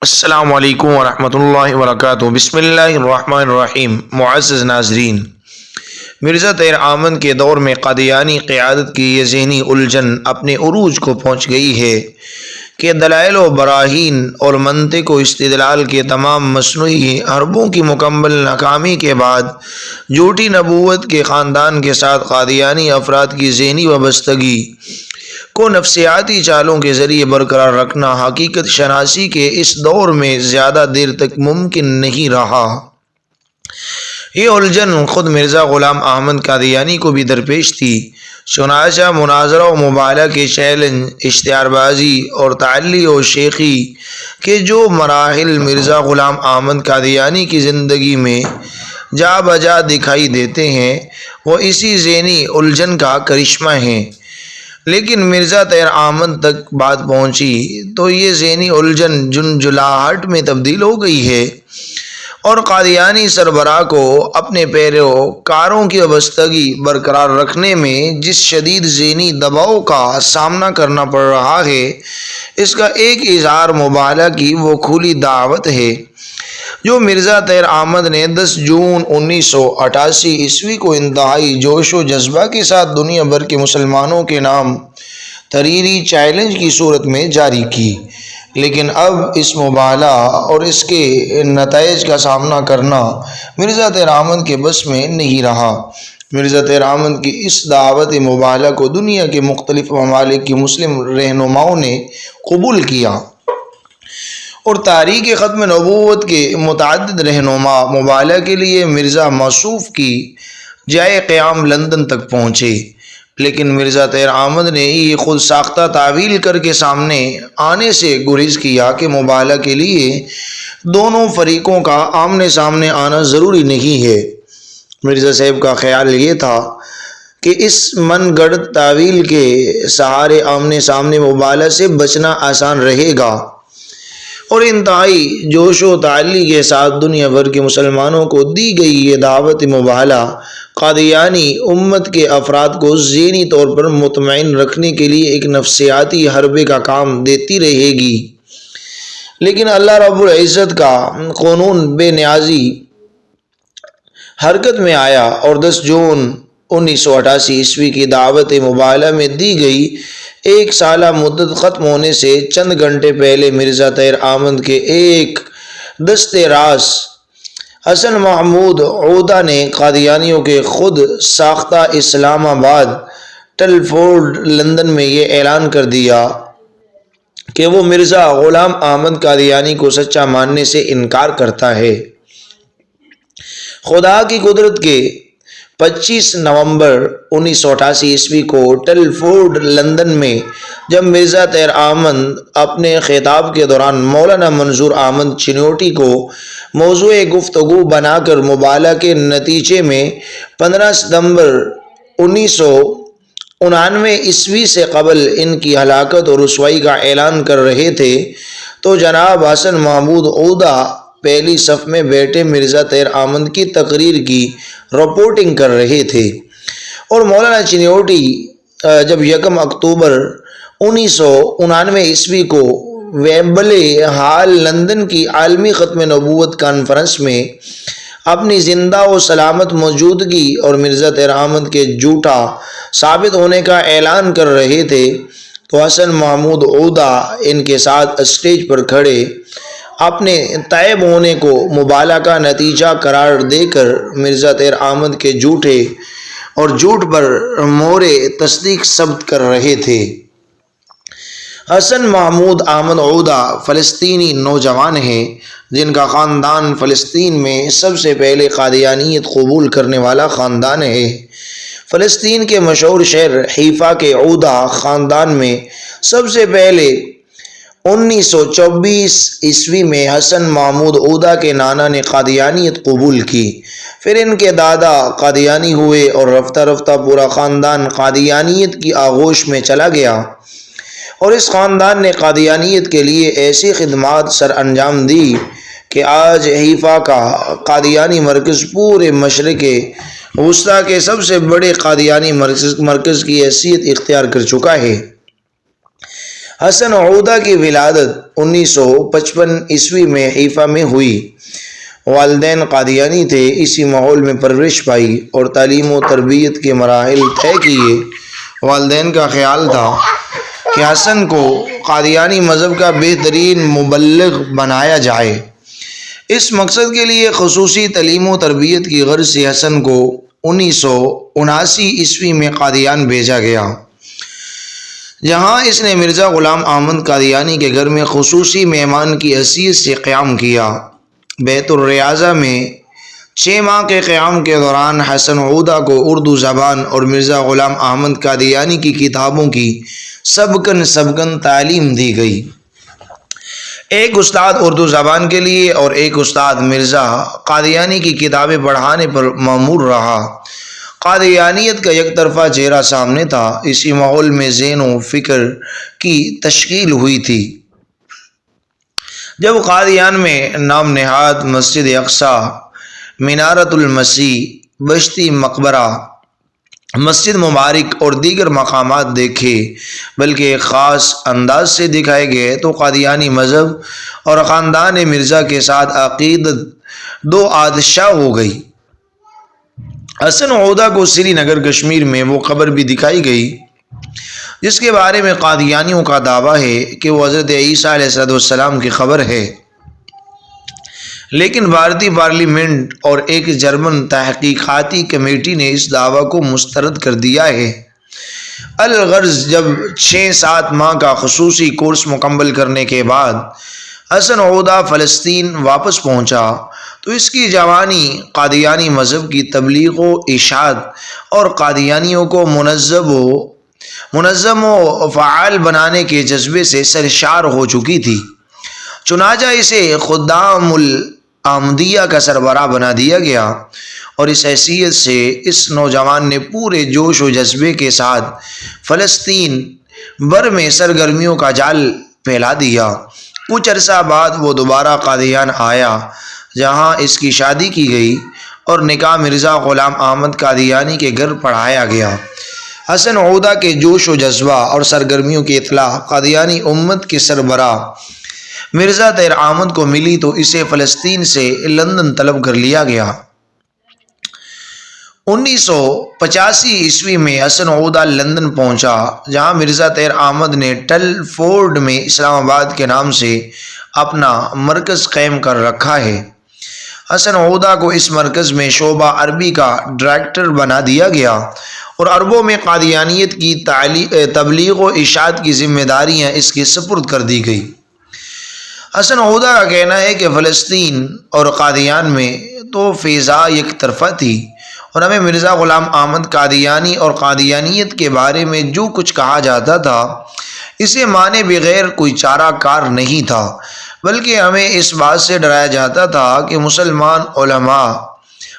السلام علیکم ورحمۃ اللہ وبرکاتہ۔ بسم اللہ الرحمن الرحیم۔ معزز ناظرین، مرزا طاہر آمن کے دور میں قادیانی قیادت کی یہ ذہنی الجھن اپنے عروج کو پہنچ گئی ہے کہ دلائل و براہین اور منطق و استدلال کے تمام مصنوعی حربوں کی مکمل ناکامی کے بعد جھوٹی نبوت کے خاندان کے ساتھ قادیانی افراد کی ذہنی وابستگی کو نفسیاتی چالوں کے ذریعے برقرار رکھنا حقیقت شناسی کے اس دور میں زیادہ دیر تک ممکن نہیں رہا۔ یہ الجھن خود مرزا غلام احمد قادیانی کو بھی درپیش تھی، چنانچہ مناظرہ و مباحثہ کے چیلنج، اشتہار بازی اور تعلی و شیخی کے جو مراحل مرزا غلام احمد قادیانی کی زندگی میں جا بجا دکھائی دیتے ہیں وہ اسی ذہنی الجھن کا کرشمہ ہیں۔ لیکن مرزا طاہر آمن تک بات پہنچی تو یہ ذہنی الجھن جھنجھلاہٹ میں تبدیل ہو گئی ہے اور قادیانی سربراہ کو اپنے پیروکاروں کی وابستگی برقرار رکھنے میں جس شدید ذہنی دباؤ کا سامنا کرنا پڑ رہا ہے، اس کا ایک اظہار مبالغہ کی وہ کھلی دعوت ہے جو مرزا طاہر آمد نے 10 جون 1988 عیسوی کو انتہائی جوش و جذبہ کے ساتھ دنیا بھر کے مسلمانوں کے نام تحریری چیلنج کی صورت میں جاری کی۔ لیکن اب اس مبالغہ اور اس کے نتائج کا سامنا کرنا مرزا طاہر آمد کے بس میں نہیں رہا۔ مرزا طاہر آمد کی اس دعوت مبالغہ کو دنیا کے مختلف ممالک کی مسلم رہنماؤں نے قبول کیا اور تحریک ختم نبوت کے متعدد رہنما مبالغہ کے لیے مرزا موصوف کی جائے قیام لندن تک پہنچے۔ لیکن مرزا طاہر آمد نے یہ خود ساختہ تعویل کر کے سامنے آنے سے گریز کیا کہ مبالغہ کے لیے دونوں فریقوں کا آمنے سامنے آنا ضروری نہیں ہے۔ مرزا صاحب کا خیال یہ تھا کہ اس من گھڑت تعویل کے سہارے آمنے سامنے مبالغہ سے بچنا آسان رہے گا اور انتہائی جوش و تعلی کے ساتھ دنیا بھر کے مسلمانوں کو دی گئی یہ دعوت مبالغہ قادیانی امت کے افراد کو ذہنی طور پر مطمئن رکھنے کے لیے ایک نفسیاتی حربے کا کام دیتی رہے گی۔ لیکن اللہ رب العزت کا قانون بے نیازی حرکت میں آیا اور 10 جون 1988 عیسوی کی دعوت مبالغہ میں دی گئی ایک سالہ مدت ختم ہونے سے چند گھنٹے پہلے مرزا طاہر آمد کے ایک دستے راس حسن محمود عودہ نے قادیانیوں کے خود ساختہ اسلام آباد ٹلفورڈ لندن میں یہ اعلان کر دیا کہ وہ مرزا غلام احمد قادیانی کو سچا ماننے سے انکار کرتا ہے۔ خدا کی قدرت کے 25 نومبر 1988 عیسوی کو ٹلفورڈ لندن میں جب مرزا طاہر آمد اپنے خطاب کے دوران مولانا منظور احمد چنوٹی کو موضوع گفتگو بنا کر مبالغہ کے نتیجے میں 15 ستمبر 1999 عیسوی سے قبل ان کی ہلاکت اور رسوائی کا اعلان کر رہے تھے تو جناب حسن محمود عودہ پہلی صف میں بیٹھے مرزا طاہر آمد کی تقریر کی رپورٹنگ کر رہے تھے اور مولانا چنوٹی جب 1 اکتوبر 1999 عیسوی کو ویمبلے ہال لندن کی عالمی ختم نبوت کانفرنس میں اپنی زندہ و سلامت موجودگی اور مرزا طاہر آمد کے جھوٹا ثابت ہونے کا اعلان کر رہے تھے تو حسن محمود عودہ ان کے ساتھ اسٹیج پر کھڑے اپنے طیب ہونے کو مبالغہ کا نتیجہ قرار دے کر مرزا طاہر آمد کے جھوٹے اور جھوٹ پر مہر تصدیق ثبت کر رہے تھے۔ حسن محمود احمد عودہ فلسطینی نوجوان ہیں جن کا خاندان فلسطین میں سب سے پہلے قادیانیت قبول کرنے والا خاندان ہے۔ فلسطین کے مشہور شہر حیفا کے عودہ خاندان میں سب سے پہلے 1924 عیسوی میں حسن محمود عودہ کے نانا نے قادیانیت قبول کی، پھر ان کے دادا قادیانی ہوئے اور رفتہ رفتہ پورا خاندان قادیانیت کی آغوش میں چلا گیا اور اس خاندان نے قادیانیت کے لیے ایسی خدمات سر انجام دی کہ آج حیفا کا قادیانی مرکز پورے مشرق وسطیٰ کے سب سے بڑے قادیانی مرکز کی حیثیت اختیار کر چکا ہے۔ حسن عودہ کی ولادت 1955 میں حیفا میں ہوئی۔ والدین قادیانی تھے، اسی ماحول میں پرورش پائی اور تعلیم و تربیت کے مراحل طے کیے۔ والدین کا خیال تھا کہ حسن کو قادیانی مذہب کا بہترین مبلغ بنایا جائے۔ اس مقصد کے لیے خصوصی تعلیم و تربیت کی غرض سے حسن کو 1979 میں قادیان بھیجا گیا، جہاں اس نے مرزا غلام احمد قادیانی کے گھر میں خصوصی مہمان کی حیثیت سے قیام کیا۔ بیت الریاضہ میں 6 ماہ کے قیام کے دوران حسن عودہ کو اردو زبان اور مرزا غلام احمد قادیانی کی کتابوں کی سبکن تعلیم دی گئی۔ ایک استاد اردو زبان کے لیے اور ایک استاد مرزا قادیانی کی کتابیں پڑھانے پر مأمور رہا۔ قادیانیت کا یک طرفہ چہرہ سامنے تھا۔ اسی ماحول میں ذہن و فکر کی تشکیل ہوئی تھی جب قادیان میں نام نہاد مسجد اقصیٰ، منارۃ المسیح، بشتی مقبرہ، مسجد مبارک اور دیگر مقامات دیکھے، بلکہ ایک خاص انداز سے دکھائے گئے تو قادیانی مذہب اور خاندان مرزا کے ساتھ عقیدت دو آتشہ ہو گئی۔ حسن عودہ کو سری نگر کشمیر میں وہ قبر بھی دکھائی گئی جس کے بارے میں قادیانیوں کا دعویٰ ہے کہ وہ حضرت عیسیٰ علیہ السلام کی قبر ہے، لیکن بھارتی پارلیمنٹ اور ایک جرمن تحقیقاتی کمیٹی نے اس دعویٰ کو مسترد کر دیا ہے۔ الغرض جب 6-7 ماہ کا خصوصی کورس مکمل کرنے کے بعد حسن عودہ فلسطین واپس پہنچا تو اس کی جوانی قادیانی مذہب کی تبلیغ و اشاعت اور قادیانیوں کو منظم و فعال بنانے کے جذبے سے سرشار ہو چکی تھی، چنانچہ اسے خدام الاحمدیہ کا سربراہ بنا دیا گیا، اور اس حیثیت سے اس نوجوان نے پورے جوش و جذبے کے ساتھ فلسطین بھر میں سرگرمیوں کا جال پھیلا دیا۔ کچھ عرصہ بعد وہ دوبارہ قادیان آیا، جہاں اس کی شادی کی گئی اور نکاح مرزا غلام احمد قادیانی کے گھر پڑھایا گیا۔ حسن عودہ کے جوش و جذبہ اور سرگرمیوں کی اطلاع قادیانی امت کے سربراہ مرزا طاہر احمد کو ملی تو اسے فلسطین سے لندن طلب کر لیا گیا۔ 1985 میں حسن عودہ لندن پہنچا، جہاں مرزا طاہر احمد نے ٹلفورڈ میں اسلام آباد کے نام سے اپنا مرکز قائم کر رکھا ہے۔ حسن عودہ کو اس مرکز میں شعبہ عربی کا ڈائریکٹر بنا دیا گیا اور عربوں میں قادیانیت کی تبلیغ و اشاعت کی ذمہ داریاں اس کے سپرد کر دی گئی۔ حسن عودہ کا کہنا ہے کہ فلسطین اور قادیان میں تو فضا یک طرفہ تھی اور ہمیں مرزا غلام احمد قادیانی اور قادیانیت کے بارے میں جو کچھ کہا جاتا تھا اسے مانے بغیر کوئی چارہ کار نہیں تھا، بلکہ ہمیں اس بات سے ڈرایا جاتا تھا کہ مسلمان علماء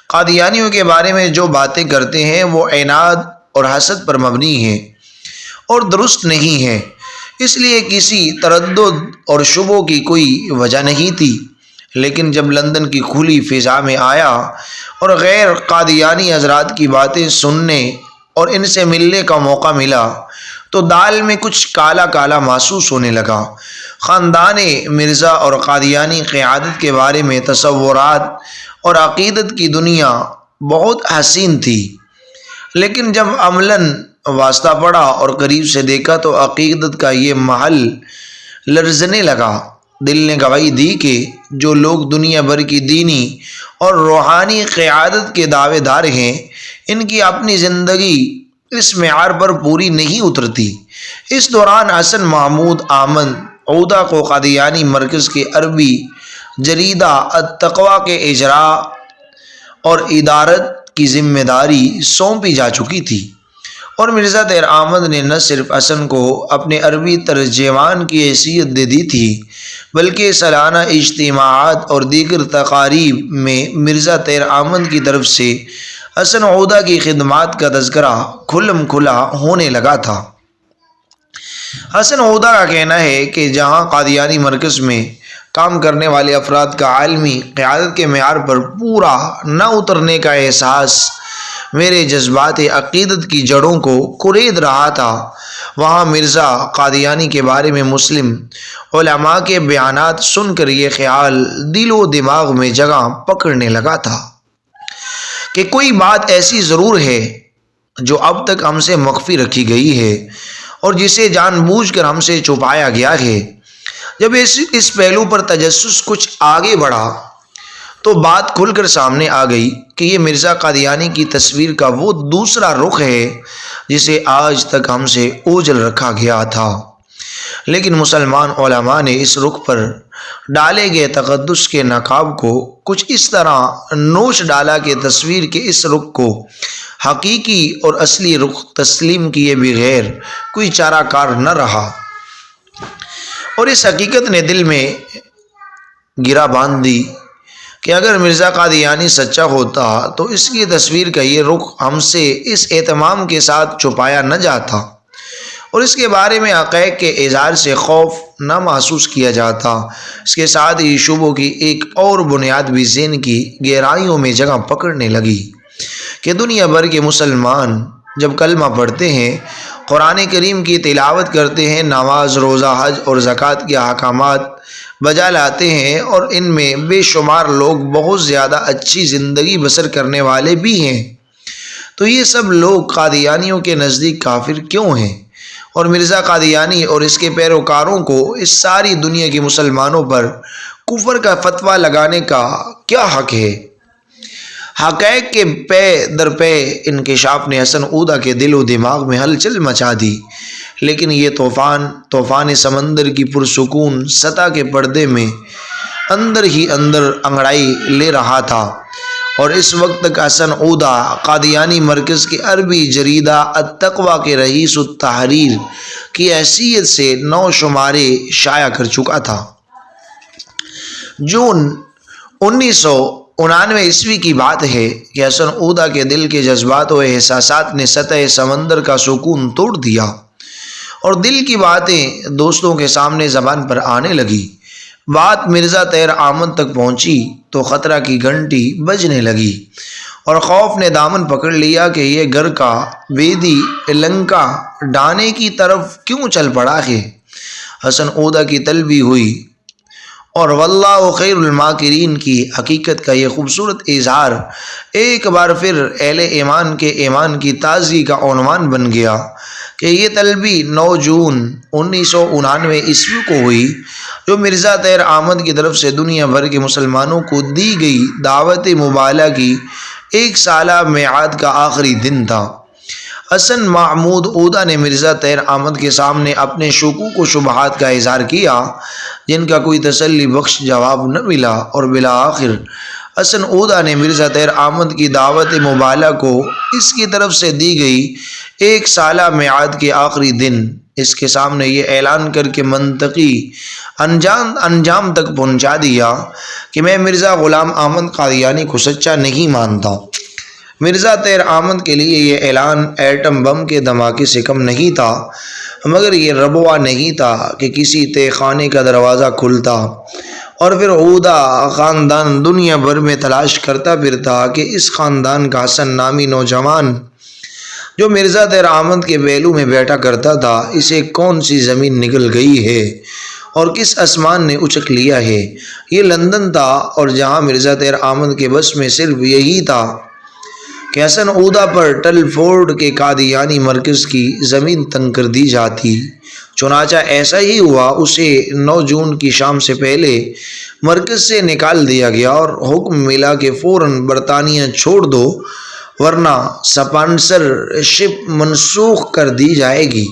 قادیانیوں کے بارے میں جو باتیں کرتے ہیں وہ عناد اور حسد پر مبنی ہیں اور درست نہیں ہیں، اس لیے کسی تردد اور شبوں کی کوئی وجہ نہیں تھی۔ لیکن جب لندن کی کھلی فضا میں آیا اور غیر قادیانی حضرات کی باتیں سننے اور ان سے ملنے کا موقع ملا تو دال میں کچھ کالا کالا محسوس ہونے لگا۔ خاندان مرزا اور قادیانی قیادت کے بارے میں تصورات اور عقیدت کی دنیا بہت حسین تھی، لیکن جب عملاً واسطہ پڑا اور قریب سے دیکھا تو عقیدت کا یہ محل لرزنے لگا۔ دل نے گواہی دی کہ جو لوگ دنیا بھر کی دینی اور روحانی قیادت کے دعوے دار ہیں، ان کی اپنی زندگی اس معیار پر پوری نہیں اترتی۔ اس دوران حسن محمود احمد عودہ کو قادیانی مرکز کے عربی جریدہ التقویٰ کے اجراء اور ادارت کی ذمہ داری سونپی جا چکی تھی، اور مرزا طاہر احمد نے نہ صرف حسن کو اپنے عربی ترجمان کی حیثیت دے دی تھی بلکہ سالانہ اجتماعات اور دیگر تقاریب میں مرزا طاہر احمد کی طرف سے حسن عودہ کی خدمات کا تذکرہ کھلم کھلا ہونے لگا تھا۔ حسن عودہ کا کہنا ہے کہ جہاں قادیانی مرکز میں کام کرنے والے افراد کا عالمی قیادت کے معیار پر پورا نہ اترنے کا احساس میرے جذبات عقیدت کی جڑوں کو کورید رہا تھا، وہاں مرزا قادیانی کے بارے میں مسلم علماء کے بیانات سن کر یہ خیال دل و دماغ میں جگہ پکڑنے لگا تھا کہ کوئی بات ایسی ضرور ہے جو اب تک ہم سے مخفی رکھی گئی ہے اور جسے جان بوجھ کر ہم سے چھپایا گیا ہے۔ جب اس پہلو پر تجسس کچھ آگے بڑھا تو بات کھل کر سامنے آ گئی کہ یہ مرزا قادیانی کی تصویر کا وہ دوسرا رخ ہے جسے آج تک ہم سے اوجھل رکھا گیا تھا، لیکن مسلمان علماء نے اس رخ پر ڈالے گئے تقدس کے نقاب کو کچھ اس طرح نوچ ڈالا کہ تصویر کے اس رخ کو حقیقی اور اصلی رخ تسلیم کیے بغیر کوئی چارہ کار نہ رہا، اور اس حقیقت نے دل میں گرا باندھ دی کہ اگر مرزا قادیانی سچا ہوتا تو اس کی تصویر کا یہ رخ ہم سے اس اہتمام کے ساتھ چھپایا نہ جاتا اور اس کے بارے میں حقائق کے اظہار سے خوف نہ محسوس کیا جاتا۔ اس کے ساتھ ہی شبہوں کی ایک اور بنیاد بھی ذہن کی گہرائیوں میں جگہ پکڑنے لگی کہ دنیا بھر کے مسلمان جب کلمہ پڑھتے ہیں، قرآن کریم کی تلاوت کرتے ہیں، نماز، روزہ، حج اور زکوٰۃ کے احکامات بجا لاتے ہیں، اور ان میں بے شمار لوگ بہت زیادہ اچھی زندگی بسر کرنے والے بھی ہیں، تو یہ سب لوگ قادیانیوں کے نزدیک کافر کیوں ہیں؟ اور مرزا قادیانی اور اس کے پیروکاروں کو اس ساری دنیا کے مسلمانوں پر کفر کا فتویٰ لگانے کا کیا حق ہے؟ حقائق کے پے در پے انکشاف نے حسن عودہ کے دل و دماغ میں ہلچل مچا دی، لیکن یہ طوفان سمندر کی پرسکون سطح کے پردے میں اندر ہی اندر انگڑائی لے رہا تھا، اور اس وقت تک حسن عودہ قادیانی مرکز کے عربی جریدہ التقویٰ کے رئیس التحریر کی حیثیت سے 9 شمارے شائع کر چکا تھا۔ جون 1999 عیسوی کی بات ہے کہ حسن عودہ کے دل کے جذبات و احساسات نے سطح سمندر کا سکون توڑ دیا اور دل کی باتیں دوستوں کے سامنے زبان پر آنے لگی۔ بات مرزا طاہر احمد تک پہنچی تو خطرہ کی گھنٹی بجنے لگی اور خوف نے دامن پکڑ لیا کہ یہ گھر کا بیدی لنکا ڈانے کی طرف کیوں چل پڑا ہے۔ حسن عودہ کی طلبی ہوئی اور واللہ خیر الماکرین کی حقیقت کا یہ خوبصورت اظہار ایک بار پھر اہل ایمان کے ایمان کی تازگی کا عنوان بن گیا کہ یہ طلبی 9 جون 1999 عیسوی کو ہوئی، جو مرزا طاہر احمد کی طرف سے دنیا بھر کے مسلمانوں کو دی گئی دعوت مبالغہ کی 1 سالہ میعاد کا آخری دن تھا۔ حسن محمود عودہ نے مرزا طاہر احمد کے سامنے اپنے شکوک و شبہات کا اظہار کیا، جن کا کوئی تسلی بخش جواب نہ ملا، اور بالآخر حسن عودہ نے مرزا طاہر احمد کی دعوت مبالغہ کو اس کی طرف سے دی گئی 1 سالہ میعاد کے آخری دن اس کے سامنے یہ اعلان کر کے منطقی انجام تک پہنچا دیا کہ میں مرزا غلام احمد قادیانی کو سچا نہیں مانتا۔ مرزا طاہر احمد کے لیے یہ اعلان ایٹم بم کے دھماکے سے کم نہیں تھا، مگر یہ ربوا نہیں تھا کہ کسی تہ خانے کا دروازہ کھلتا اور پھر عودہ خاندان دنیا بھر میں تلاش کرتا پھرتا کہ اس خاندان کا حسن نامی نوجوان جو مرزا طاہر احمد کے پہلو میں بیٹھا کرتا تھا، اسے کون سی زمین نگل گئی ہے اور کس آسمان نے اچک لیا ہے۔ یہ لندن تھا، اور جہاں مرزا طاہر احمد کے بس میں صرف یہی تھا کہ حسن عودہ پر ٹلفورڈ کے قادیانی مرکز کی زمین تنگ کر دی جاتی۔ چنانچہ ایسا ہی ہوا، اسے 9 جون کی شام سے پہلے مرکز سے نکال دیا گیا اور حکم ملا کہ فوراً برطانیہ چھوڑ دو ورنہ سپانسر شپ منسوخ کر دی جائے گی۔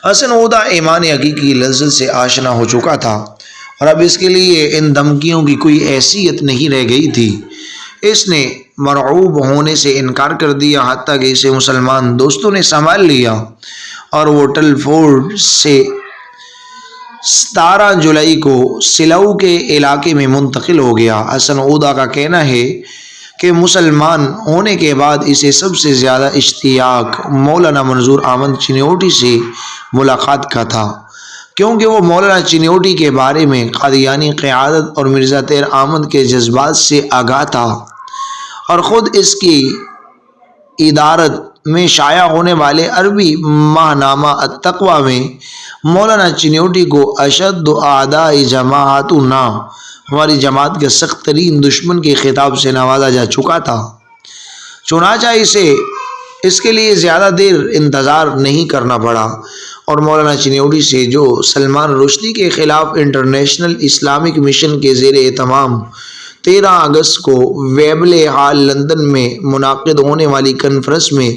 حسن عودہ ایمان حقیقی لذت سے آشنا ہو چکا تھا اور اب اس کے لیے ان دھمکیوں کی کوئی حیثیت نہیں رہ گئی تھی۔ اس نے مرعوب ہونے سے انکار کر دیا، حتیٰ کہ اسے مسلمان دوستوں نے سنبھال لیا اور وہ ٹلفورڈ سے 17 جولائی کو سلاؤ کے علاقے میں منتقل ہو گیا۔ حسن عودہ کا کہنا ہے کہ مسلمان ہونے کے بعد اسے سب سے زیادہ اشتیاق مولانا منظور احمد چنیوٹی سے ملاقات کا تھا، کیونکہ وہ مولانا چنیوٹی کے بارے میں قادیانی قیادت اور مرزا طاہر احمد کے جذبات سے آگاہ تھا اور خود اس کی ادارت میں شائع ہونے والے عربی ماہنامہ التقویٰ میں مولانا چنیوٹی کو اشد اعداء جماعتنا، ہماری جماعت کے سخت ترین دشمن کے خطاب سے نوازا جا چکا تھا۔ چنانچہ اس کے لیے زیادہ دیر انتظار نہیں کرنا پڑا اور مولانا چنیوٹی سے جو سلمان رشدی کے خلاف انٹرنیشنل اسلامک مشن کے زیر اہتمام 13 اگست کو ویمبلے ہال لندن میں منعقد ہونے والی کانفرنس میں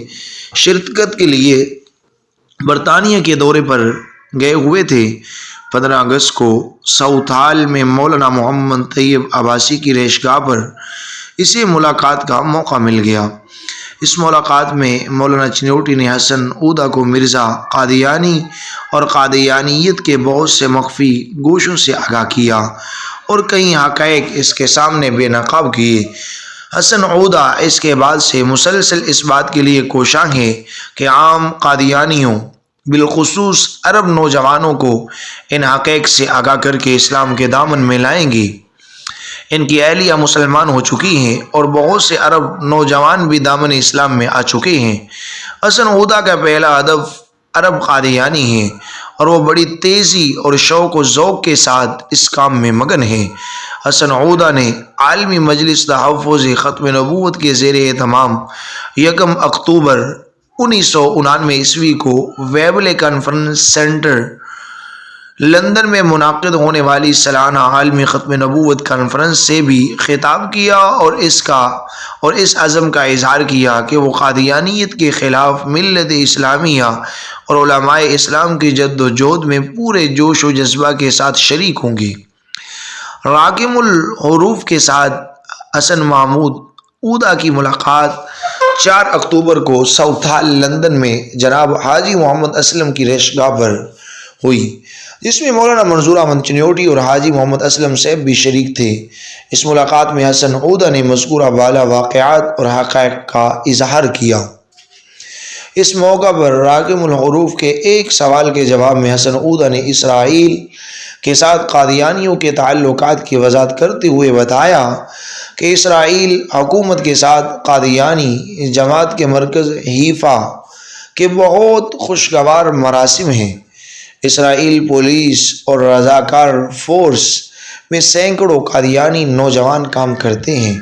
شرکت کے لیے برطانیہ کے دورے پر گئے ہوئے تھے، 15 اگست کو ساؤتھ ہال میں مولانا محمد طیب عباسی کی رہائشگاہ پر اسے ملاقات کا موقع مل گیا۔ اس ملاقات میں مولانا چنیوٹی نے حسن عودہ کو مرزا قادیانی اور قادیانیت کے بہت سے مخفی گوشوں سے آگاہ کیا اور کئی حقائق اس کے سامنے بے نقاب کیے۔ حسن عودہ اس کے بعد سے مسلسل اس بات کے لیے کوشاں ہے کہ عام قادیانیوں بالخصوص عرب نوجوانوں کو ان حقائق سے آگاہ کر کے اسلام کے دامن میں لائیں گے۔ ان کی اہلیہ مسلمان ہو چکی ہیں اور بہت سے عرب نوجوان بھی دامن اسلام میں آ چکے ہیں۔ حسن عودہ کا پہلا ہدف عرب قادیانی ہے اور وہ بڑی تیزی اور شوق و ذوق کے ساتھ اس کام میں مگن ہے۔ حسن عودہ نے عالمی مجلس تحفظ ختم نبوت کے زیر اہتمام 1 اکتوبر 1999 عیسوی کو ویمبلے کانفرنس سینٹر لندن میں منعقد ہونے والی سالانہ عالمی ختم نبوت کانفرنس سے بھی خطاب کیا اور اس عزم کا اظہار کیا کہ وہ قادیانیت کے خلاف ملت اسلامیہ اور علماء اسلام کی جد و جہد میں پورے جوش و جذبہ کے ساتھ شریک ہوں گے۔ راکم الحروف کے ساتھ حسن محمود عودہ کی ملاقات 4 اکتوبر کو ساؤتھ ہال لندن میں جناب حاجی محمد اسلم کی رہائشگاہ پر ہوئی، جس میں مولانا منظور احمد چنیوٹی اور حاجی محمد اسلم صاحب بھی شریک تھے۔ اس ملاقات میں حسن عودہ نے مذکورہ بالا واقعات اور حقائق کا اظہار کیا۔ اس موقع پر راکم الحروف کے ایک سوال کے جواب میں حسن عودہ نے اسرائیل کے ساتھ قادیانیوں کے تعلقات کی وضاحت کرتے ہوئے بتایا کہ اسرائیل حکومت کے ساتھ قادیانی جماعت کے مرکز حیفا کے بہت خوشگوار مراسم ہیں۔ اسرائیل پولیس اور رضاکار فورس میں سینکڑوں قادیانی نوجوان کام کرتے ہیں،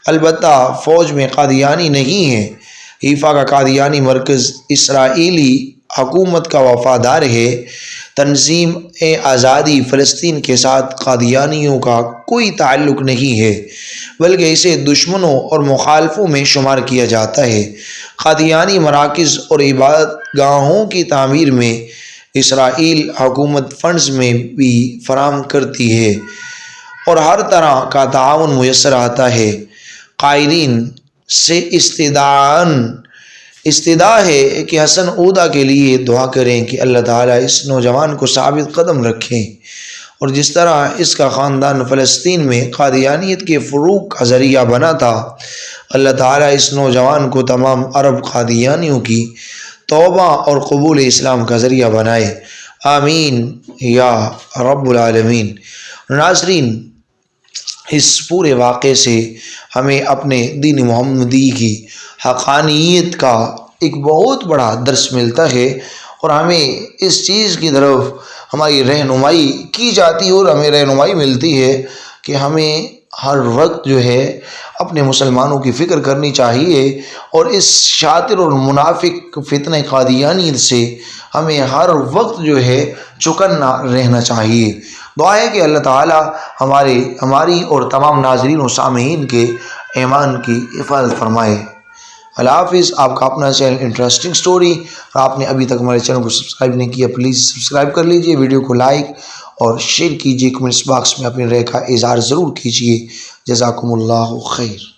البتہ فوج میں قادیانی نہیں ہیں۔ حیفا کا قادیانی مرکز اسرائیلی حکومت کا وفادار ہے۔ تنظیم آزادی فلسطین کے ساتھ قادیانیوں کا کوئی تعلق نہیں ہے، بلکہ اسے دشمنوں اور مخالفوں میں شمار کیا جاتا ہے۔ قادیانی مراکز اور عبادت گاہوں کی تعمیر میں اسرائیل حکومت فنڈز میں بھی فراہم کرتی ہے اور ہر طرح کا تعاون میسر آتا ہے۔ قائدین سے استدعا ہے کہ حسن عودہ کے لیے دعا کریں کہ اللہ تعالیٰ اس نوجوان کو ثابت قدم رکھیں اور جس طرح اس کا خاندان فلسطین میں قادیانیت کے فروغ کا ذریعہ بنا تھا، اللہ تعالیٰ اس نوجوان کو تمام عرب قادیانیوں کی توبہ اور قبول اسلام کا ذریعہ بنائے، آمین یا رب العالمین۔ ناظرین، اس پورے واقعے سے ہمیں اپنے دین محمدی کی حقانیت کا ایک بہت بڑا درس ملتا ہے اور ہمیں اس چیز کی طرف ہماری رہنمائی کی جاتی ہے اور ہمیں رہنمائی ملتی ہے کہ ہمیں ہر وقت جو ہے اپنے مسلمانوں کی فکر کرنی چاہیے اور اس شاطر اور منافق فتنہ قادیانیت سے ہمیں ہر وقت جو ہے چوکنا رہنا چاہیے۔ دعا ہے کہ اللہ تعالی ہماری اور تمام ناظرین و سامعین کے ایمان کی حفاظت فرمائے۔ اللہ حافظ۔ آپ کا اپنا چینل انٹرسٹنگ سٹوری، آپ نے ابھی تک ہمارے چینل کو سبسکرائب نہیں کیا، پلیز سبسکرائب کر لیجئے، ویڈیو کو لائک اور شیئر کیجئے، کمنٹس باکس میں اپنی رائے کا اظہار ضرور کیجئے۔ جزاکم اللہ خیر۔